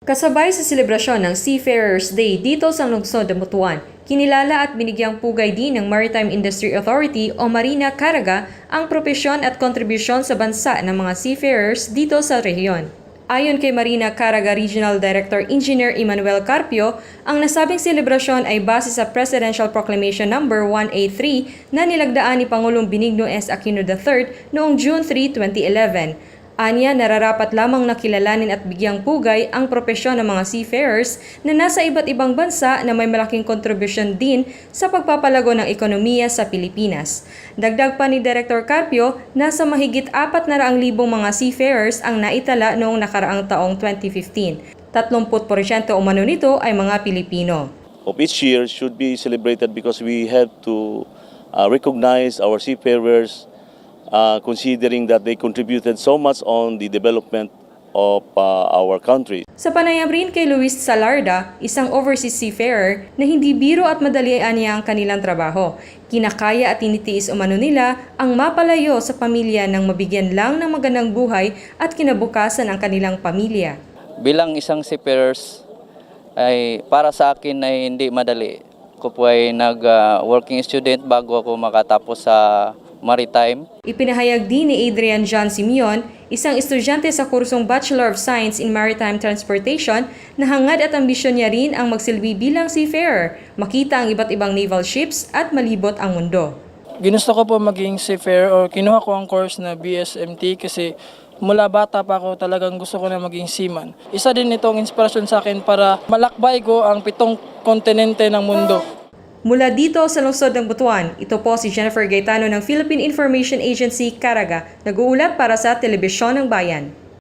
Kasabay sa selebrasyon ng Seafarers Day dito sa lungsod ng Butuan, kinilala at binigyang pugay din ng Maritime Industry Authority o Marina Caraga ang propesyon at kontribusyon sa bansa ng mga seafarers dito sa rehiyon. Ayon kay Marina Caraga Regional Director Engineer Emmanuel Carpio, ang nasabing selebrasyon ay base sa Presidential Proclamation No. 183 na nilagdaan ni Pangulong Benigno S. Aquino III noong June 3, 2011. Anya, nararapat lamang nakilalanin at bigyang pugay ang propesyon ng mga seafarers na nasa iba't ibang bansa na may malaking kontribusyon din sa pagpapalago ng ekonomiya sa Pilipinas. Dagdag pa ni Director Carpio, nasa mahigit 400,000 mga seafarers ang naitala noong nakaraang taong 2015. 30% umano nito ay mga Pilipino. Of each year should be celebrated because we have to recognize our seafarers considering that they contributed so much on the development of our country. Sa panayam rin kay Luis Salarda, isang overseas seafarer na hindi biro at madalian niya ang kanilang trabaho. Kinakaya at tinitiis umano nila ang mapalayo sa pamilya nang mabigyan lang ng magandang buhay at kinabukasan ang kanilang pamilya. Bilang isang seafarers, ay para sa akin ay hindi madali. Ako po ay nag-working student bago ako makatapos sa Maritime. Ipinahayag din ni Adrian John Simeon, isang estudyante sa kursong Bachelor of Science in Maritime Transportation, na hangad at ambisyon niya rin ang magsilbi bilang seafarer, makita ang iba't ibang naval ships at malibot ang mundo. Ginusto ko po maging seafarer o kinuha ko ang course na BSMT kasi mula bata pa ako talagang gusto ko na maging seaman. Isa din itong inspirasyon sa akin para malakbay ko ang 7 kontinente ng mundo. Mula dito sa lungsod ng Butuan, ito po si Jennifer Gaetano ng Philippine Information Agency, Caraga, nag-uulat para sa Telebisyon ng Bayan.